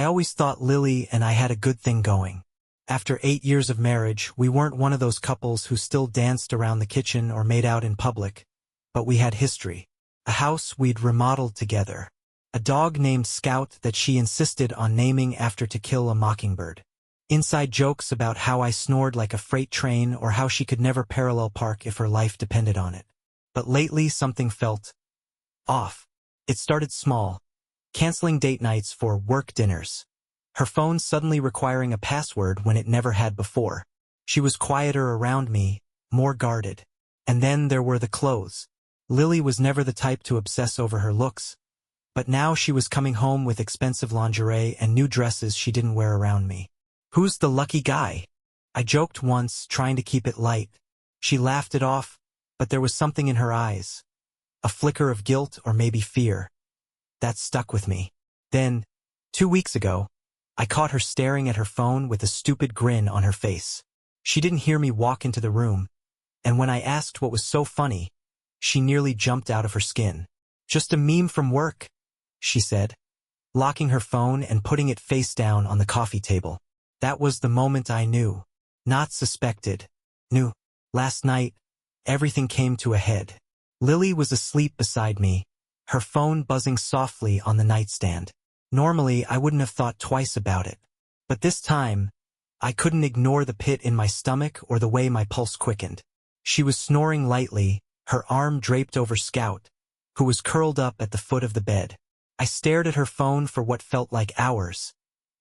I always thought Lily and I had a good thing going. After 8 years of marriage, we weren't one of those couples who still danced around the kitchen or made out in public, but we had history. A house we'd remodeled together. A dog named Scout that she insisted on naming after To Kill a Mockingbird. Inside jokes about how I snored like a freight train or how she could never parallel park if her life depended on it. But lately something felt off. It started small, canceling date nights for work dinners. Her phone suddenly requiring a password when it never had before. She was quieter around me, more guarded. And then there were the clothes. Lily was never the type to obsess over her looks, but now she was coming home with expensive lingerie and new dresses she didn't wear around me. "Who's the lucky guy?" I joked once, trying to keep it light. She laughed it off, but there was something in her eyes. A flicker of guilt or maybe fear. That stuck with me. Then, 2 weeks ago, I caught her staring at her phone with a stupid grin on her face. She didn't hear me walk into the room, and when I asked what was so funny, she nearly jumped out of her skin. "Just a meme from work," she said, locking her phone and putting it face down on the coffee table. That was the moment I knew. Not suspected. Knew. Last night, everything came to a head. Lily was asleep beside me, her phone buzzing softly on the nightstand. Normally, I wouldn't have thought twice about it. But this time, I couldn't ignore the pit in my stomach or the way my pulse quickened. She was snoring lightly, her arm draped over Scout, who was curled up at the foot of the bed. I stared at her phone for what felt like hours,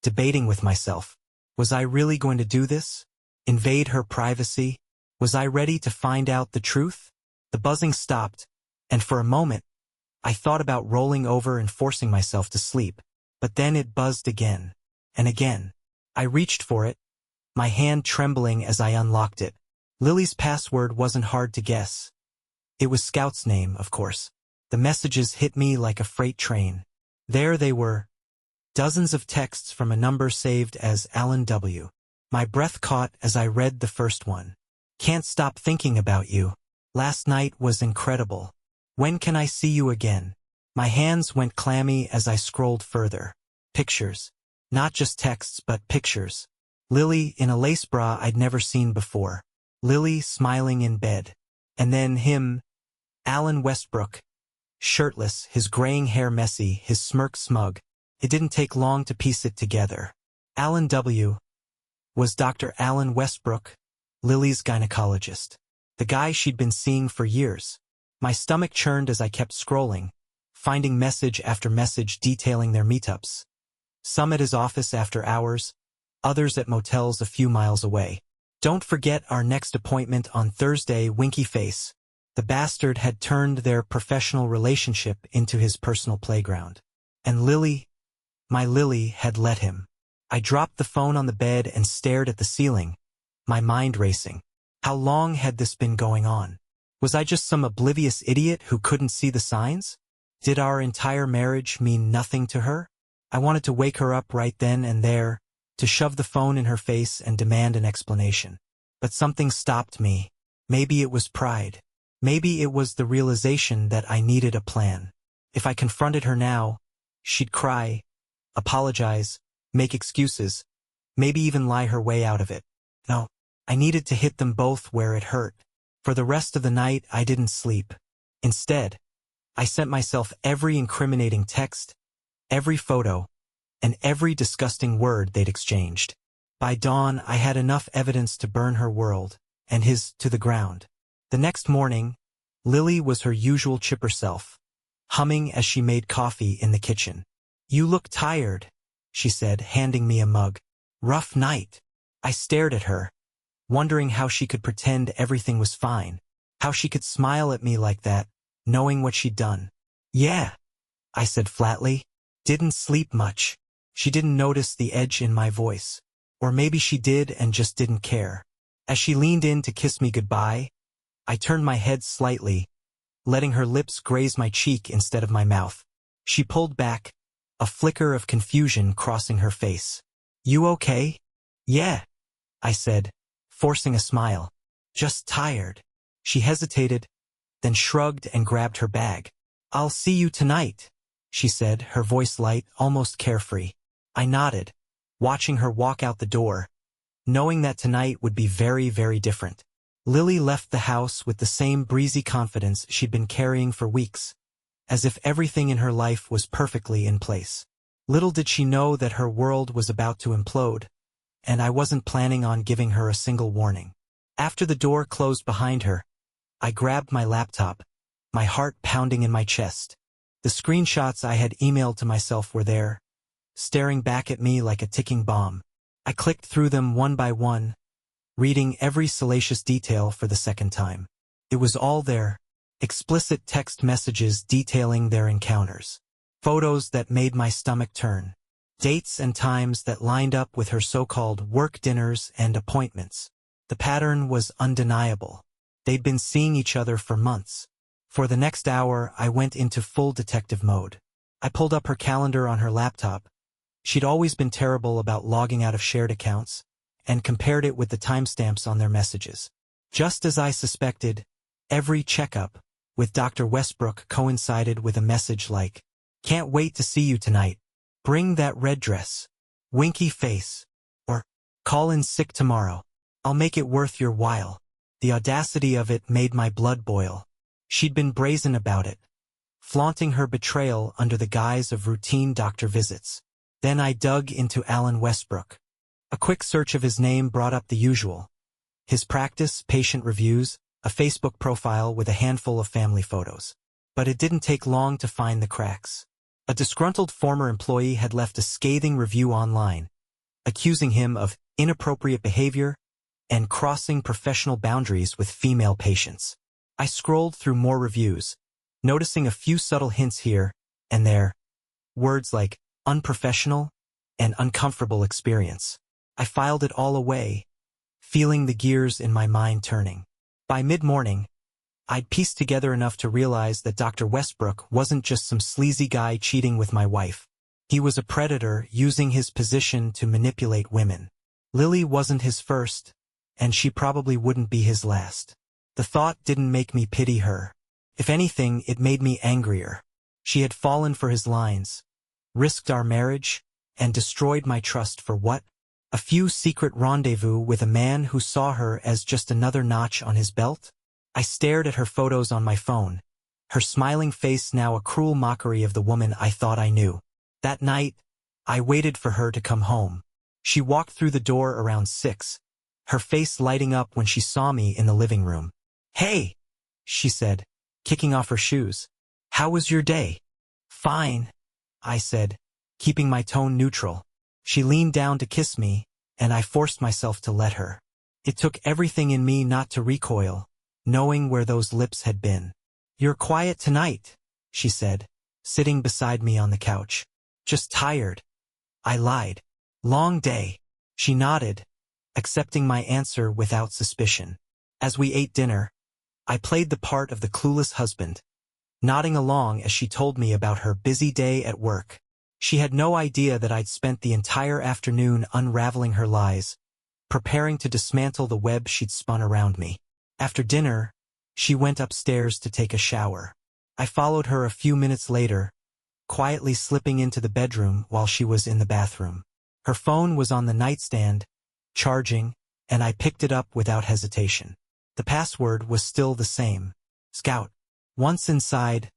debating with myself. Was I really going to do this? Invade her privacy? Was I ready to find out the truth? The buzzing stopped, and for a moment, I thought about rolling over and forcing myself to sleep. But then it buzzed again, and again. I reached for it, my hand trembling as I unlocked it. Lily's password wasn't hard to guess. It was Scout's name, of course. The messages hit me like a freight train. There they were. Dozens of texts from a number saved as Alan W. My breath caught as I read the first one. "Can't stop thinking about you. Last night was incredible. When can I see you again?" My hands went clammy as I scrolled further. Pictures. Not just texts, but pictures. Lily in a lace bra I'd never seen before. Lily smiling in bed. And then him, Alan Westbrook. Shirtless, his graying hair messy, his smirk smug. It didn't take long to piece it together. Alan W. was Dr. Alan Westbrook, Lily's gynecologist. The guy she'd been seeing for years. My stomach churned as I kept scrolling, finding message after message detailing their meetups. Some at his office after hours, others at motels a few miles away. "Don't forget our next appointment on Thursday, winky face." The bastard had turned their professional relationship into his personal playground. And Lily, my Lily, had let him. I dropped the phone on the bed and stared at the ceiling, my mind racing. How long had this been going on? Was I just some oblivious idiot who couldn't see the signs? Did our entire marriage mean nothing to her? I wanted to wake her up right then and there, to shove the phone in her face and demand an explanation. But something stopped me. Maybe it was pride. Maybe it was the realization that I needed a plan. If I confronted her now, she'd cry, apologize, make excuses, maybe even lie her way out of it. No, I needed to hit them both where it hurt. For the rest of the night, I didn't sleep. Instead, I sent myself every incriminating text, every photo, and every disgusting word they'd exchanged. By dawn, I had enough evidence to burn her world, and his, to the ground. The next morning, Lily was her usual chipper self, humming as she made coffee in the kitchen. "You look tired," she said, handing me a mug. "Rough night." I stared at her, wondering how she could pretend everything was fine, how she could smile at me like that, knowing what she'd done. "Yeah," I said flatly. "Didn't sleep much." She didn't notice the edge in my voice. Or maybe she did and just didn't care. As she leaned in to kiss me goodbye, I turned my head slightly, letting her lips graze my cheek instead of my mouth. She pulled back, a flicker of confusion crossing her face. "You okay?" "Yeah," I said, forcing a smile. "Just tired." She hesitated, then shrugged and grabbed her bag. "I'll see you tonight," she said, her voice light, almost carefree. I nodded, watching her walk out the door, knowing that tonight would be very, very different. Lily left the house with the same breezy confidence she'd been carrying for weeks, as if everything in her life was perfectly in place. Little did she know that her world was about to implode, and I wasn't planning on giving her a single warning. After the door closed behind her, I grabbed my laptop, my heart pounding in my chest. The screenshots I had emailed to myself were there, staring back at me like a ticking bomb. I clicked through them one by one, reading every salacious detail for the second time. It was all there, explicit text messages detailing their encounters, photos that made my stomach turn, dates and times that lined up with her so-called work dinners and appointments. The pattern was undeniable. They'd been seeing each other for months. For the next hour, I went into full detective mode. I pulled up her calendar on her laptop. She'd always been terrible about logging out of shared accounts, and compared it with the timestamps on their messages. Just as I suspected, every checkup with Dr. Westbrook coincided with a message like, "Can't wait to see you tonight. Bring that red dress. Winky face." Or, "Call in sick tomorrow. I'll make it worth your while." The audacity of it made my blood boil. She'd been brazen about it, flaunting her betrayal under the guise of routine doctor visits. Then I dug into Alan Westbrook. A quick search of his name brought up the usual. His practice, patient reviews, a Facebook profile with a handful of family photos. But it didn't take long to find the cracks. A disgruntled former employee had left a scathing review online, accusing him of inappropriate behavior and crossing professional boundaries with female patients. I scrolled through more reviews, noticing a few subtle hints here and there, words like unprofessional and uncomfortable experience. I filed it all away, feeling the gears in my mind turning. By mid-morning, I'd pieced together enough to realize that Dr. Westbrook wasn't just some sleazy guy cheating with my wife. He was a predator using his position to manipulate women. Lily wasn't his first, and she probably wouldn't be his last. The thought didn't make me pity her. If anything, it made me angrier. She had fallen for his lines, risked our marriage, and destroyed my trust for what? A few secret rendezvous with a man who saw her as just another notch on his belt? I stared at her photos on my phone, her smiling face now a cruel mockery of the woman I thought I knew. That night, I waited for her to come home. She walked through the door around 6, her face lighting up when she saw me in the living room. "Hey," she said, kicking off her shoes. "How was your day?" "Fine," I said, keeping my tone neutral. She leaned down to kiss me, and I forced myself to let her. It took everything in me not to recoil, knowing where those lips had been. "You're quiet tonight," she said, sitting beside me on the couch. "Just tired." I lied. "Long day." She nodded, accepting my answer without suspicion. As we ate dinner, I played the part of the clueless husband, nodding along as she told me about her busy day at work. She had no idea that I'd spent the entire afternoon unraveling her lies, preparing to dismantle the web she'd spun around me. After dinner, she went upstairs to take a shower. I followed her a few minutes later, quietly slipping into the bedroom while she was in the bathroom. Her phone was on the nightstand, charging, and I picked it up without hesitation. The password was still the same, Scout. Once inside,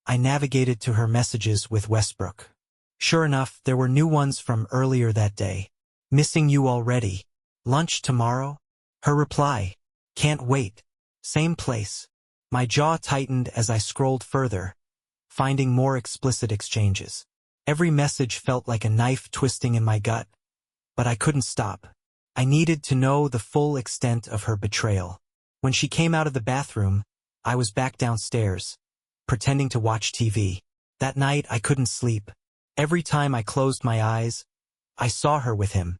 I navigated to her messages with Westbrook. Sure enough, there were new ones from earlier that day. "Missing you already. Lunch tomorrow?" Her reply, "Can't wait. Same place." My jaw tightened as I scrolled further, finding more explicit exchanges. Every message felt like a knife twisting in my gut, but I couldn't stop. I needed to know the full extent of her betrayal. When she came out of the bathroom, I was back downstairs, pretending to watch TV. That night I couldn't sleep. Every time I closed my eyes, I saw her with him.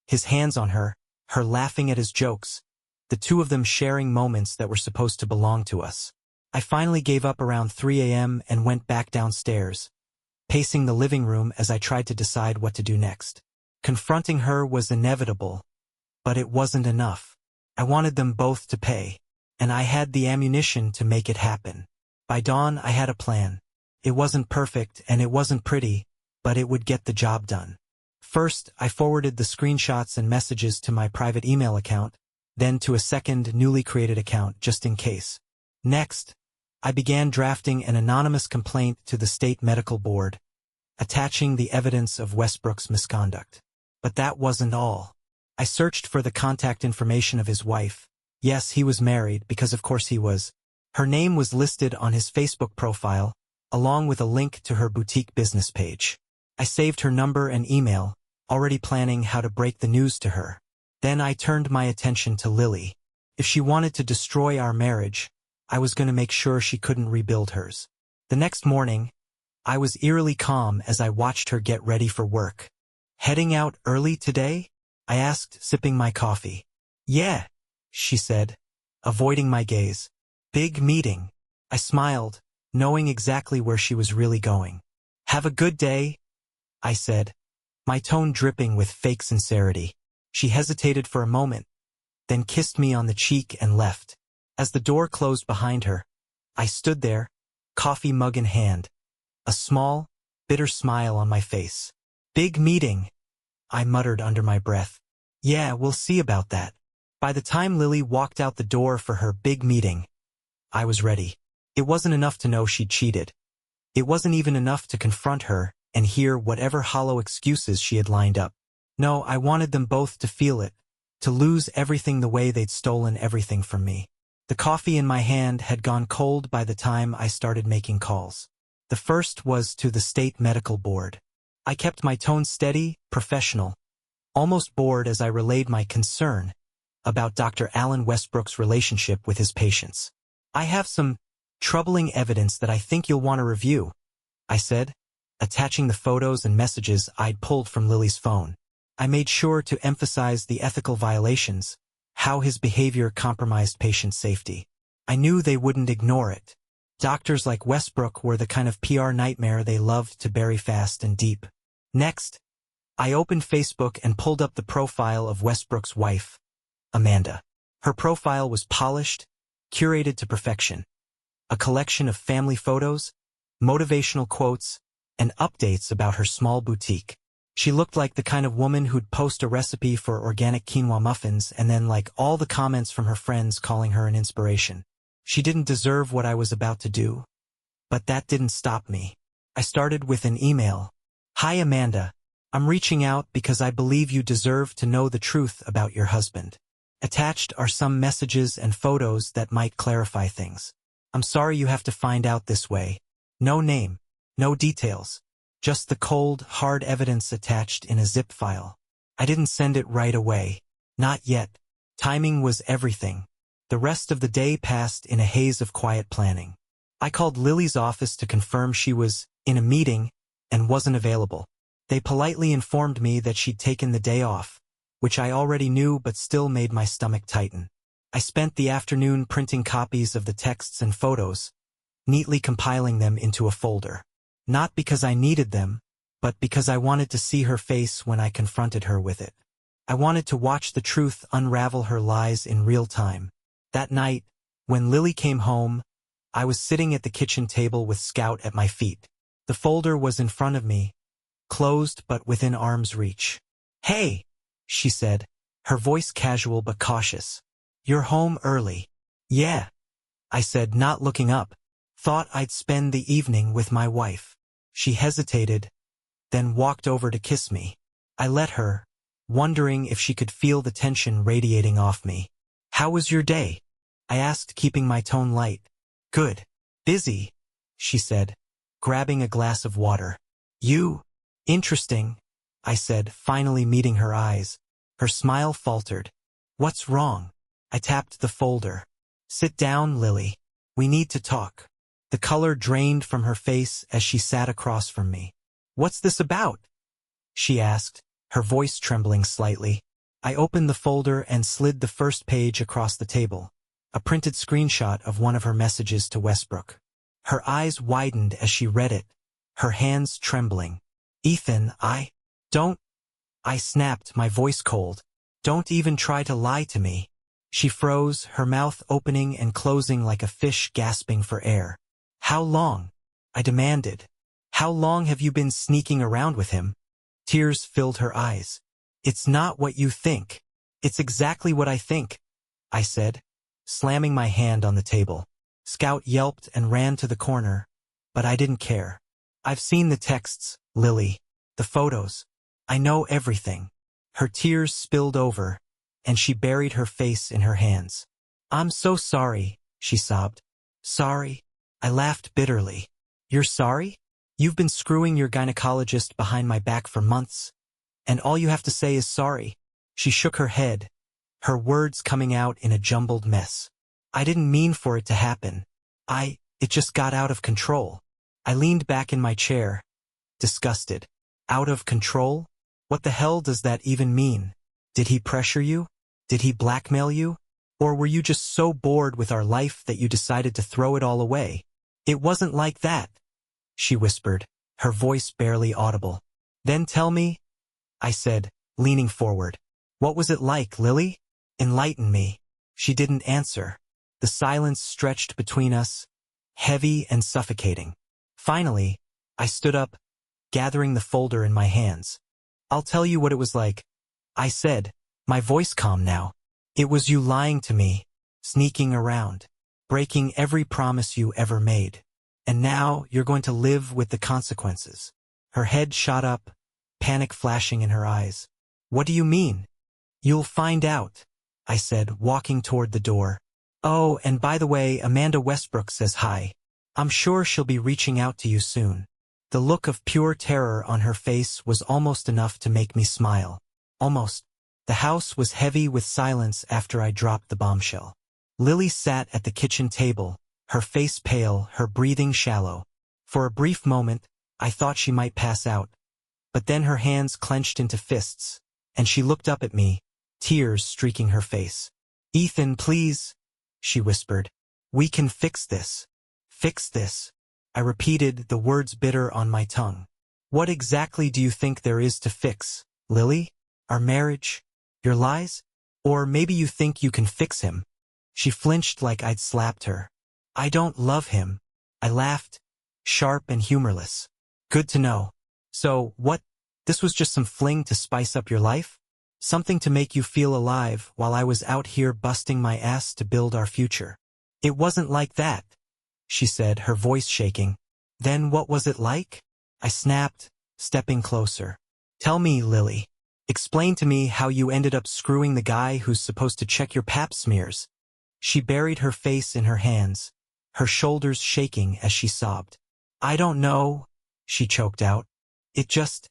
His hands on her laughing at his jokes, the two of them sharing moments that were supposed to belong to us. I finally gave up around 3 a.m. and went back downstairs, pacing the living room as I tried to decide what to do next. Confronting her was inevitable, but it wasn't enough. I wanted them both to pay, and I had the ammunition to make it happen. By dawn, I had a plan. It wasn't perfect and it wasn't pretty, but it would get the job done. First, I forwarded the screenshots and messages to my private email account, then to a second, newly created account, just in case. Next, I began drafting an anonymous complaint to the state medical board, attaching the evidence of Westbrook's misconduct. But that wasn't all. I searched for the contact information of his wife. Yes, he was married, because of course he was. Her name was listed on his Facebook profile, along with a link to her boutique business page. I saved her number and email, already planning how to break the news to her. Then I turned my attention to Lily. If she wanted to destroy our marriage, I was going to make sure she couldn't rebuild hers. The next morning, I was eerily calm as I watched her get ready for work. "Heading out early today?" I asked, sipping my coffee. "Yeah," she said, avoiding my gaze. "Big meeting." I smiled, knowing exactly where she was really going. "Have a good day," I said, my tone dripping with fake sincerity. She hesitated for a moment, then kissed me on the cheek and left. As the door closed behind her, I stood there, coffee mug in hand, a small, bitter smile on my face. "Big meeting," I muttered under my breath. "Yeah, we'll see about that." By the time Lily walked out the door for her big meeting, I was ready. It wasn't enough to know she'd cheated. It wasn't even enough to confront her and hear whatever hollow excuses she had lined up. No, I wanted them both to feel it, to lose everything the way they'd stolen everything from me. The coffee in my hand had gone cold by the time I started making calls. The first was to the state medical board. I kept my tone steady, professional, almost bored as I relayed my concern about Dr. Alan Westbrook's relationship with his patients. "I have some troubling evidence that I think you'll want to review," I said, attaching the photos and messages I'd pulled from Lily's phone. I made sure to emphasize the ethical violations, how his behavior compromised patient safety. I knew they wouldn't ignore it. Doctors like Westbrook were the kind of PR nightmare they loved to bury fast and deep. Next, I opened Facebook and pulled up the profile of Westbrook's wife, Amanda. Her profile was polished, curated to perfection. A collection of family photos, motivational quotes, and updates about her small boutique. She looked like the kind of woman who'd post a recipe for organic quinoa muffins and then like all the comments from her friends calling her an inspiration. She didn't deserve what I was about to do. But that didn't stop me. I started with an email. "Hi Amanda, I'm reaching out because I believe you deserve to know the truth about your husband. Attached are some messages and photos that might clarify things. I'm sorry you have to find out this way. No name, no details. Just the cold, hard evidence attached in a zip file. I didn't send it right away. Not yet. Timing was everything. The rest of the day passed in a haze of quiet planning. I called Lily's office to confirm she was in a meeting and wasn't available. They politely informed me that she'd taken the day off, which I already knew but still made my stomach tighten. I spent the afternoon printing copies of the texts and photos, neatly compiling them into a folder. Not because I needed them, but because I wanted to see her face when I confronted her with it. I wanted to watch the truth unravel her lies in real time. That night, when Lily came home, I was sitting at the kitchen table with Scout at my feet. The folder was in front of me, closed but within arm's reach. "Hey," she said, her voice casual but cautious. "You're home early." "Yeah," I said, not looking up. "Thought I'd spend the evening with my wife." She hesitated, then walked over to kiss me. I let her, wondering if she could feel the tension radiating off me. "How was your day?" I asked, keeping my tone light. "Good. Busy," she said, grabbing a glass of water. "You? Interesting," I said, finally meeting her eyes. Her smile faltered. "What's wrong?" I tapped the folder. "Sit down, Lily. We need to talk." The color drained from her face as she sat across from me. "What's this about?" she asked, her voice trembling slightly. I opened the folder and slid the first page across the table, a printed screenshot of one of her messages to Westbrook. Her eyes widened as she read it, her hands trembling. "Ethan, don't," I snapped, my voice cold. "Don't even try to lie to me." She froze, her mouth opening and closing like a fish gasping for air. "How long?" I demanded. "How long have you been sneaking around with him?" Tears filled her eyes. It's not what you think. It's exactly what I think, I said, slamming my hand on the table. Scout yelped and ran to the corner, but I didn't care. I've seen the texts, Lily. The photos. I know everything. Her tears spilled over, and she buried her face in her hands. I'm so sorry, she sobbed. Sorry? I laughed bitterly. You're sorry? You've been screwing your gynecologist behind my back for months, and all you have to say is sorry. She shook her head, her words coming out in a jumbled mess. I didn't mean for it to happen. It just got out of control. I leaned back in my chair, disgusted. Out of control? What the hell does that even mean? Did he pressure you? Did he blackmail you? Or were you just so bored with our life that you decided to throw it all away? It wasn't like that, she whispered, her voice barely audible. Then tell me, I said, leaning forward. What was it like, Lily? Enlighten me. She didn't answer. The silence stretched between us, heavy and suffocating. Finally, I stood up, gathering the folder in my hands. I'll tell you what it was like, I said, my voice calm now. It was you lying to me, sneaking around, breaking every promise you ever made. And now you're going to live with the consequences. Her head shot up, panic flashing in her eyes. What do you mean? You'll find out, I said, walking toward the door. Oh, and by the way, Amanda Westbrook says hi. I'm sure she'll be reaching out to you soon. The look of pure terror on her face was almost enough to make me smile. Almost. The house was heavy with silence after I dropped the bombshell. Lily sat at the kitchen table, her face pale, her breathing shallow. For a brief moment, I thought she might pass out. But then her hands clenched into fists, and she looked up at me, tears streaking her face. Ethan, please, she whispered. We can fix this. Fix this. I repeated, the words bitter on my tongue. What exactly do you think there is to fix, Lily? Our marriage? Your lies? Or maybe you think you can fix him? She flinched like I'd slapped her. I don't love him. I laughed, sharp and humorless. Good to know. So, what? This was just some fling to spice up your life? Something to make you feel alive while I was out here busting my ass to build our future. It wasn't like that, she said, her voice shaking. Then what was it like? I snapped, stepping closer. Tell me, Lily. Explain to me how you ended up screwing the guy who's supposed to check your pap smears. She buried her face in her hands, her shoulders shaking as she sobbed. I don't know, she choked out. It just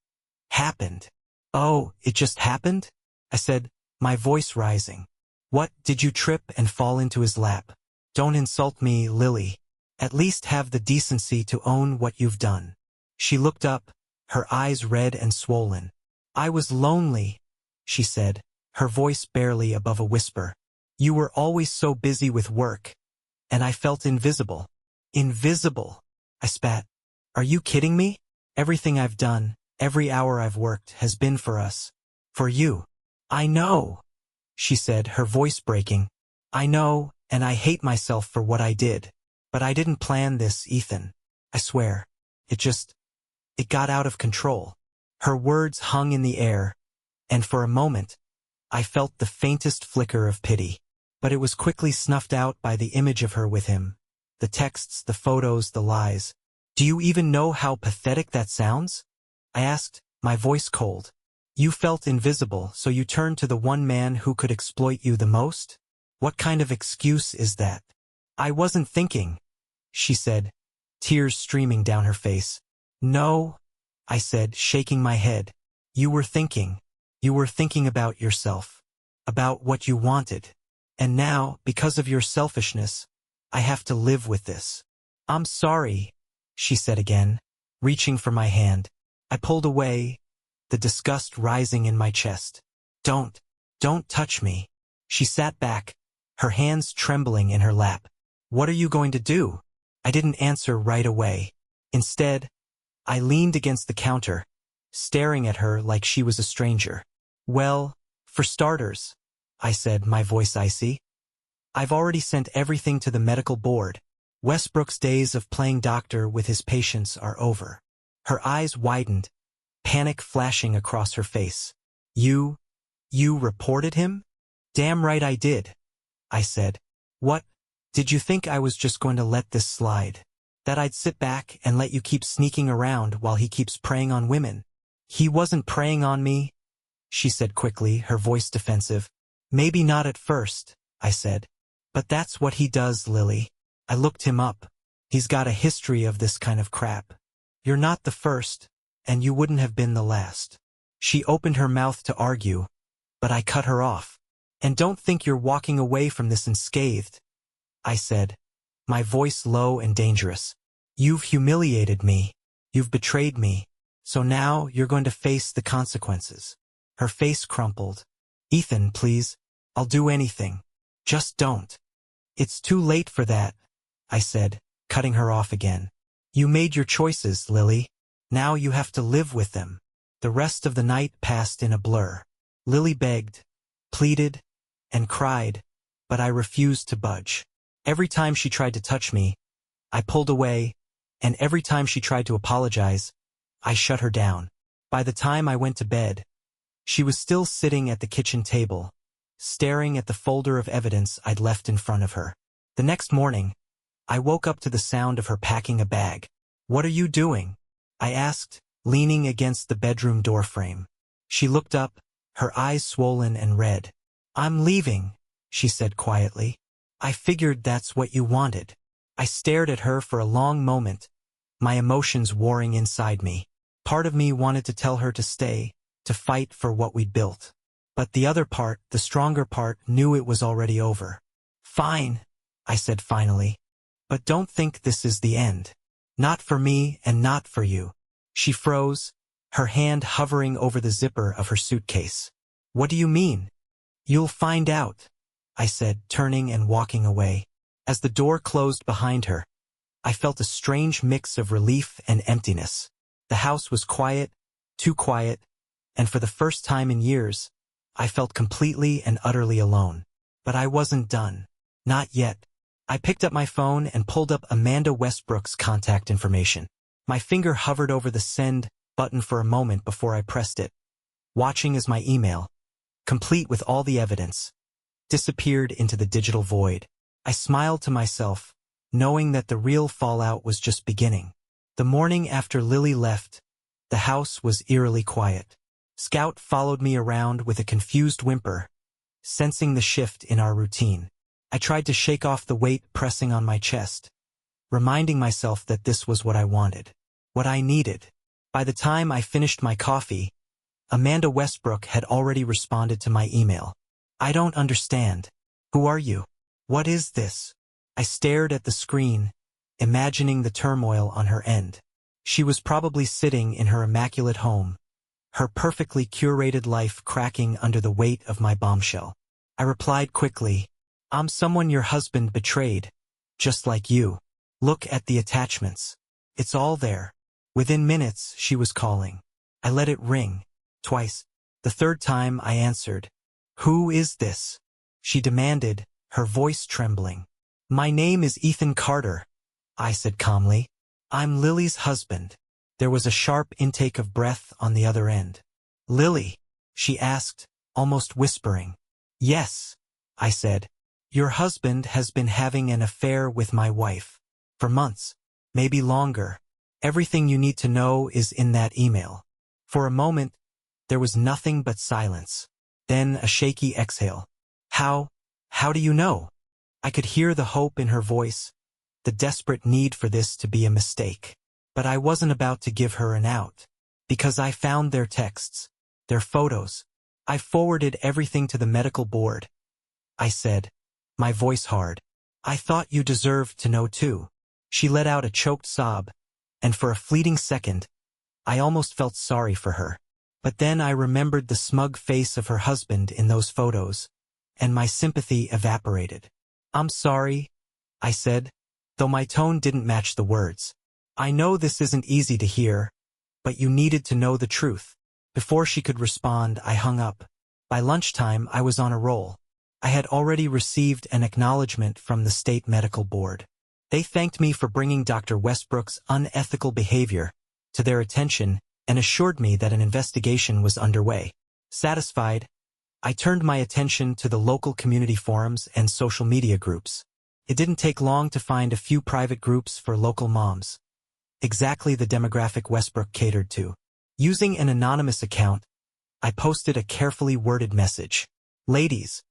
happened. Oh, it just happened? I said, my voice rising. What, did you trip and fall into his lap? Don't insult me, Lily. At least have the decency to own what you've done. She looked up, her eyes red and swollen. I was lonely, she said, her voice barely above a whisper. You were always so busy with work, and I felt invisible. Invisible, I spat. Are you kidding me? Everything I've done, every hour I've worked has been for us. For you. I know, she said, her voice breaking. I know, and I hate myself for what I did. But I didn't plan this, Ethan. I swear. It got out of control. Her words hung in the air, and for a moment, I felt the faintest flicker of pity. But it was quickly snuffed out by the image of her with him. The texts, the photos, the lies. Do you even know how pathetic that sounds? I asked, my voice cold. You felt invisible, so you turned to the one man who could exploit you the most? What kind of excuse is that? I wasn't thinking, she said, tears streaming down her face. No, I said, shaking my head. You were thinking. You were thinking about yourself. About what you wanted. And now, because of your selfishness, I have to live with this. I'm sorry, she said again, reaching for my hand. I pulled away, the disgust rising in my chest. Don't touch me. She sat back, her hands trembling in her lap. What are you going to do? I didn't answer right away. Instead, I leaned against the counter, staring at her like she was a stranger. Well, for starters, I said, my voice icy. I've already sent everything to the medical board. Westbrook's days of playing doctor with his patients are over. Her eyes widened, panic flashing across her face. You reported him? Damn right I did, I said. What? Did you think I was just going to let this slide? That I'd sit back and let you keep sneaking around while he keeps preying on women? He wasn't preying on me, she said quickly, her voice defensive. Maybe not at first, I said. But that's what he does, Lily. I looked him up. He's got a history of this kind of crap. You're not the first, and you wouldn't have been the last. She opened her mouth to argue, but I cut her off. And don't think you're walking away from this unscathed, I said, my voice low and dangerous. You've humiliated me. You've betrayed me. So now you're going to face the consequences. Her face crumpled. Ethan, please. I'll do anything. Just don't. It's too late for that, I said, cutting her off again. You made your choices, Lily. Now you have to live with them. The rest of the night passed in a blur. Lily begged, pleaded, and cried, but I refused to budge. Every time she tried to touch me, I pulled away, and every time she tried to apologize, I shut her down. By the time I went to bed, she was still sitting at the kitchen table, staring at the folder of evidence I'd left in front of her. The next morning, I woke up to the sound of her packing a bag. What are you doing? I asked, leaning against the bedroom doorframe. She looked up, her eyes swollen and red. I'm leaving, she said quietly. I figured that's what you wanted. I stared at her for a long moment, my emotions warring inside me. Part of me wanted to tell her to stay, to fight for what we'd built. But the other part, the stronger part, knew it was already over. Fine, I said finally. But don't think this is the end. Not for me and not for you. She froze, her hand hovering over the zipper of her suitcase. What do you mean? You'll find out, I said, turning and walking away. As the door closed behind her, I felt a strange mix of relief and emptiness. The house was quiet, too quiet, and for the first time in years, I felt completely and utterly alone. But I wasn't done. Not yet. I picked up my phone and pulled up Amanda Westbrook's contact information. My finger hovered over the send button for a moment before I pressed it, watching as my email, complete with all the evidence, disappeared into the digital void. I smiled to myself, knowing that the real fallout was just beginning. The morning after Lily left, the house was eerily quiet. Scout followed me around with a confused whimper, sensing the shift in our routine. I tried to shake off the weight pressing on my chest, reminding myself that this was what I wanted, what I needed. By the time I finished my coffee, Amanda Westbrook had already responded to my email. I don't understand. Who are you? What is this? I stared at the screen, imagining the turmoil on her end. She was probably sitting in her immaculate home, her perfectly curated life cracking under the weight of my bombshell. I replied quickly, I'm someone your husband betrayed, just like you. Look at the attachments. It's all there. Within minutes, she was calling. I let it ring, twice. The third time I answered. Who is this? She demanded, her voice trembling. My name is Ethan Carter, I said calmly. I'm Lily's husband. There was a sharp intake of breath on the other end. Lily? She asked, almost whispering. Yes, I said. Your husband has been having an affair with my wife. For months, maybe longer. Everything you need to know is in that email. For a moment, there was nothing but silence. Then a shaky exhale. How do you know? I could hear the hope in her voice, the desperate need for this to be a mistake. But I wasn't about to give her an out. Because I found their texts, their photos. I forwarded everything to the medical board. I said, my voice hard. I thought you deserved to know too. She let out a choked sob, and for a fleeting second, I almost felt sorry for her. But then I remembered the smug face of her husband in those photos, and my sympathy evaporated. I'm sorry, I said, though my tone didn't match the words. I know this isn't easy to hear, but you needed to know the truth. Before she could respond, I hung up. By lunchtime, I was on a roll. I had already received an acknowledgement from the state medical board. They thanked me for bringing Dr. Westbrook's unethical behavior to their attention and assured me that an investigation was underway. Satisfied, I turned my attention to the local community forums and social media groups. It didn't take long to find a few private groups for local moms. Exactly the demographic Westbrook catered to. Using an anonymous account, I posted a carefully worded message. Ladies,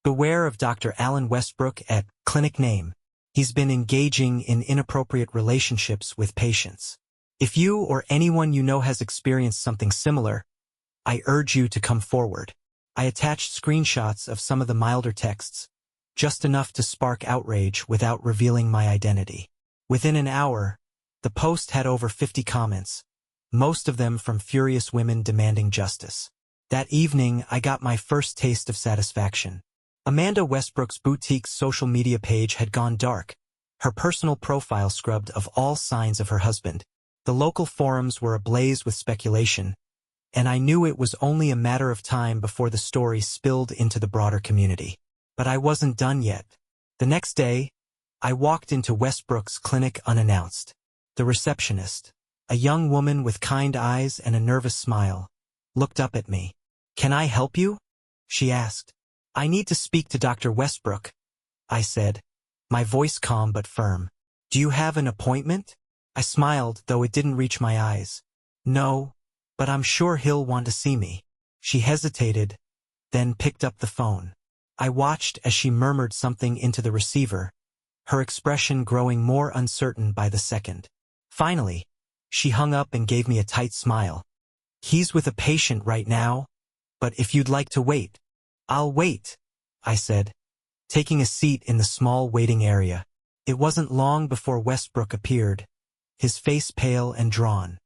beware of Dr. Alan Westbrook at clinic name. He's been engaging in inappropriate relationships with patients. If you or anyone you know has experienced something similar, I urge you to come forward. I attached screenshots of some of the milder texts, just enough to spark outrage without revealing my identity. Within an hour, the post had over 50 comments, most of them from furious women demanding justice. That evening, I got my first taste of satisfaction. Amanda Westbrook's boutique's social media page had gone dark, her personal profile scrubbed of all signs of her husband. The local forums were ablaze with speculation, and I knew it was only a matter of time before the story spilled into the broader community. But I wasn't done yet. The next day, I walked into Westbrook's clinic unannounced. The receptionist, a young woman with kind eyes and a nervous smile, looked up at me. "Can I help you?" she asked. "I need to speak to Dr. Westbrook," I said, my voice calm but firm. "Do you have an appointment?" I smiled, though it didn't reach my eyes. "No, but I'm sure he'll want to see me." She hesitated, then picked up the phone. I watched as she murmured something into the receiver, her expression growing more uncertain by the second. Finally, she hung up and gave me a tight smile. "He's with a patient right now, but if you'd like to wait." "I'll wait," I said, taking a seat in the small waiting area. It wasn't long before Westbrook appeared, his face pale and drawn.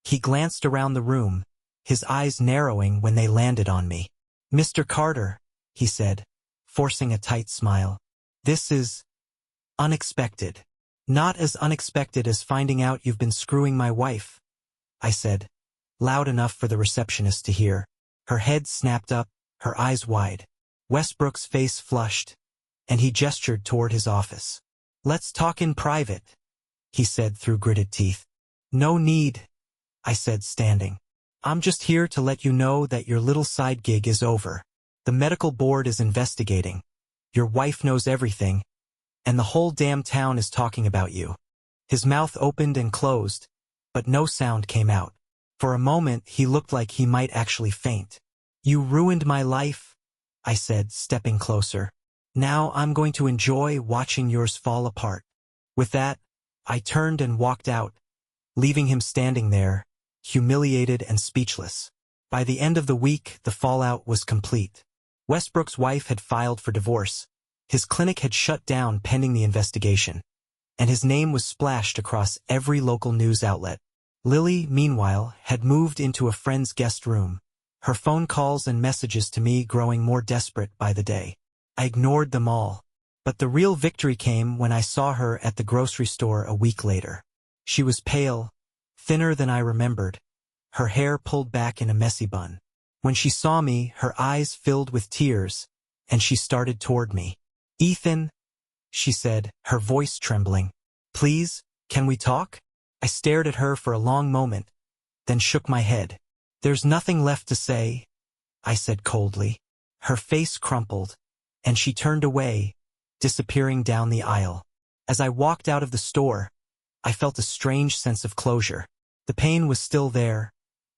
He glanced around the room, his eyes narrowing when they landed on me. "Mr. Carter," he said, forcing a tight smile. "This is unexpected." "Not as unexpected as finding out you've been screwing my wife," I said, loud enough for the receptionist to hear. Her head snapped up, her eyes wide. Westbrook's face flushed, and he gestured toward his office. "Let's talk in private," he said through gritted teeth. "No need," I said, standing. "I'm just here to let you know that your little side gig is over. The medical board is investigating. Your wife knows everything, and the whole damn town is talking about you." His mouth opened and closed, but no sound came out. For a moment, he looked like he might actually faint. "You ruined my life," I said, stepping closer. "Now I'm going to enjoy watching yours fall apart." With that, I turned and walked out, leaving him standing there, humiliated and speechless. By the end of the week, the fallout was complete. Westbrook's wife had filed for divorce. His clinic had shut down pending the investigation, and his name was splashed across every local news outlet. Lily, meanwhile, had moved into a friend's guest room, her phone calls and messages to me growing more desperate by the day. I ignored them all, but the real victory came when I saw her at the grocery store a week later. She was pale, thinner than I remembered, her hair pulled back in a messy bun. When she saw me, her eyes filled with tears, and she started toward me. "Ethan," she said, her voice trembling. "Please, can we talk?" I stared at her for a long moment, then shook my head. "There's nothing left to say," I said coldly. Her face crumpled, and she turned away, disappearing down the aisle. As I walked out of the store, I felt a strange sense of closure. The pain was still there,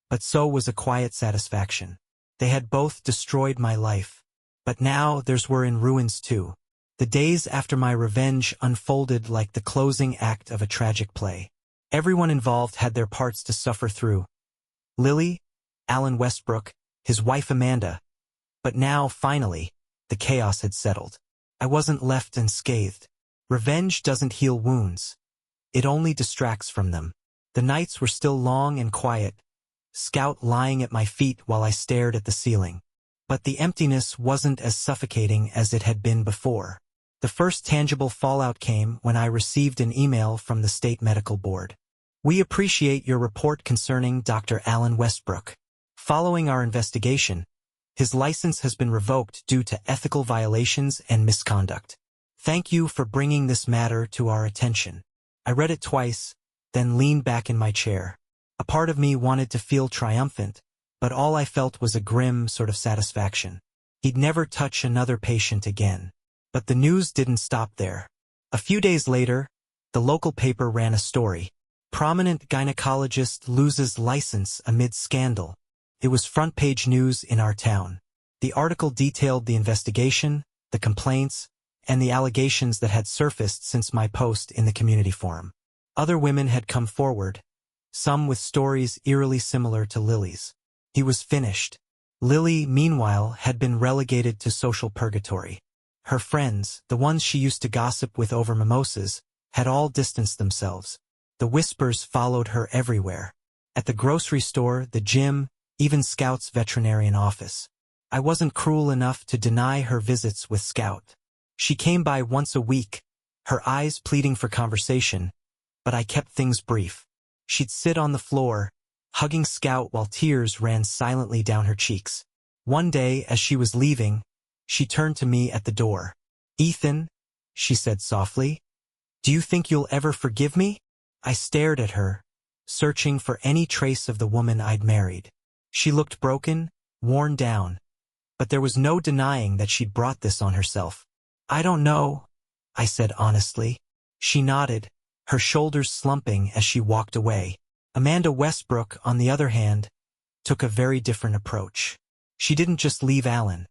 but so was a quiet satisfaction. They had both destroyed my life, but now theirs were in ruins too. The days after my revenge unfolded like the closing act of a tragic play. Everyone involved had their parts to suffer through. Lily, Alan Westbrook, his wife Amanda. But now, finally, the chaos had settled. I wasn't left unscathed. Revenge doesn't heal wounds. It only distracts from them. The nights were still long and quiet, Scout lying at my feet while I stared at the ceiling. But the emptiness wasn't as suffocating as it had been before. The first tangible fallout came when I received an email from the state medical board. "We appreciate your report concerning Dr. Alan Westbrook. Following our investigation, his license has been revoked due to ethical violations and misconduct. Thank you for bringing this matter to our attention." I read it twice, then leaned back in my chair. A part of me wanted to feel triumphant, but all I felt was a grim sort of satisfaction. He'd never touch another patient again. But the news didn't stop there. A few days later, the local paper ran a story. Prominent gynecologist loses license amid scandal. It was front-page news in our town. The article detailed the investigation, the complaints, and the allegations that had surfaced since my post in the community forum. Other women had come forward, some with stories eerily similar to Lily's. He was finished. Lily, meanwhile, had been relegated to social purgatory. Her friends, the ones she used to gossip with over mimosas, had all distanced themselves. The whispers followed her everywhere. At the grocery store, the gym, even Scout's veterinarian office. I wasn't cruel enough to deny her visits with Scout. She came by once a week, her eyes pleading for conversation, but I kept things brief. She'd sit on the floor, hugging Scout while tears ran silently down her cheeks. One day, as she was leaving, she turned to me at the door. "Ethan," she said softly, "do you think you'll ever forgive me?" I stared at her, searching for any trace of the woman I'd married. She looked broken, worn down, but there was no denying that she'd brought this on herself. "I don't know," I said honestly. She nodded, her shoulders slumping as she walked away. Amanda Westbrook, on the other hand, took a very different approach. She didn't just leave Alan.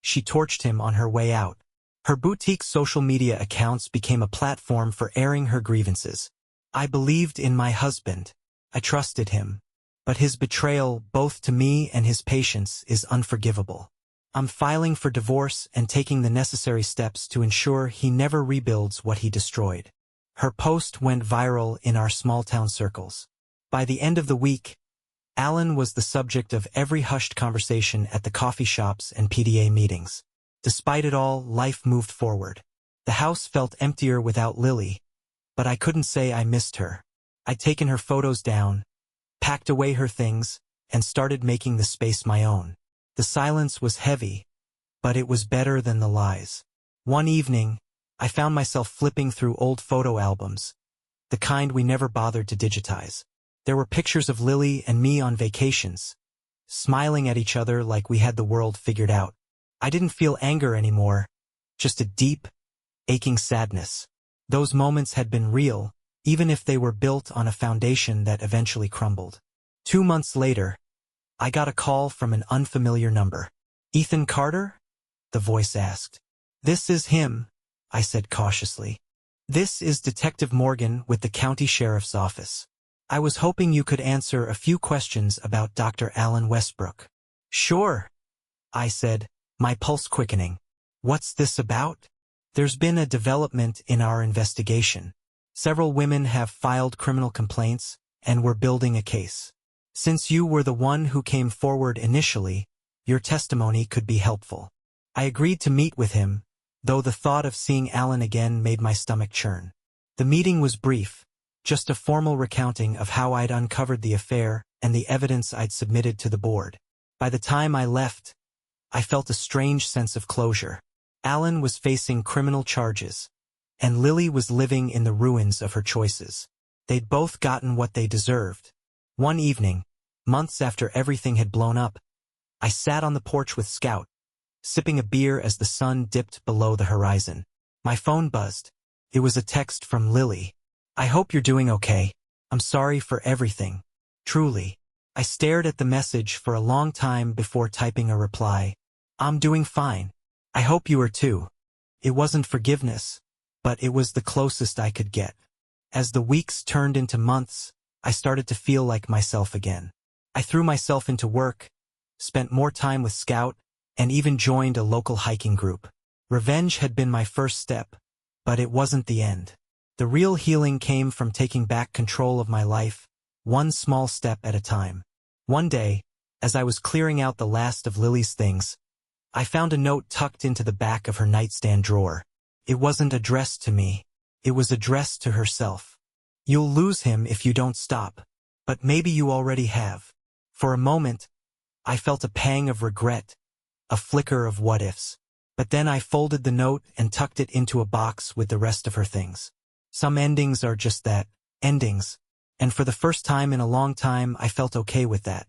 She torched him on her way out. Her boutique social media accounts became a platform for airing her grievances. I believed in my husband. I trusted him. But his betrayal, both to me and his patients, is unforgivable. I'm filing for divorce and taking the necessary steps to ensure he never rebuilds what he destroyed. Her post went viral in our small-town circles. By the end of the week, Alan was the subject of every hushed conversation at the coffee shops and PDA meetings. Despite it all, life moved forward. The house felt emptier without Lily, but I couldn't say I missed her. I'd taken her photos down, packed away her things, and started making the space my own. The silence was heavy, but it was better than the lies. One evening, I found myself flipping through old photo albums, the kind we never bothered to digitize. There were pictures of Lily and me on vacations, smiling at each other like we had the world figured out. I didn't feel anger anymore, just a deep, aching sadness. Those moments had been real, even if they were built on a foundation that eventually crumbled. 2 months later, I got a call from an unfamiliar number. "Ethan Carter?" the voice asked. "This is him," I said cautiously. "This is Detective Morgan with the county sheriff's office. I was hoping you could answer a few questions about Dr. Alan Westbrook." "Sure," I said, my pulse quickening. "What's this about?" "There's been a development in our investigation. Several women have filed criminal complaints, and we're building a case. Since you were the one who came forward initially, your testimony could be helpful." I agreed to meet with him, though the thought of seeing Alan again made my stomach churn. The meeting was brief, just a formal recounting of how I'd uncovered the affair and the evidence I'd submitted to the board. By the time I left, I felt a strange sense of closure. Alan was facing criminal charges, and Lily was living in the ruins of her choices. They'd both gotten what they deserved. One evening, months after everything had blown up, I sat on the porch with Scout, sipping a beer as the sun dipped below the horizon. My phone buzzed. It was a text from Lily. "I hope you're doing okay. I'm sorry for everything. Truly." I stared at the message for a long time before typing a reply. "I'm doing fine. I hope you are too." It wasn't forgiveness, but it was the closest I could get. As the weeks turned into months, I started to feel like myself again. I threw myself into work, spent more time with Scout, and even joined a local hiking group. Revenge had been my first step, but it wasn't the end. The real healing came from taking back control of my life, one small step at a time. One day, as I was clearing out the last of Lily's things, I found a note tucked into the back of her nightstand drawer. It wasn't addressed to me. It was addressed to herself. "You'll lose him if you don't stop. But maybe you already have." For a moment, I felt a pang of regret, a flicker of what-ifs. But then I folded the note and tucked it into a box with the rest of her things. Some endings are just that, endings, And for the first time in a long time, I felt okay with that.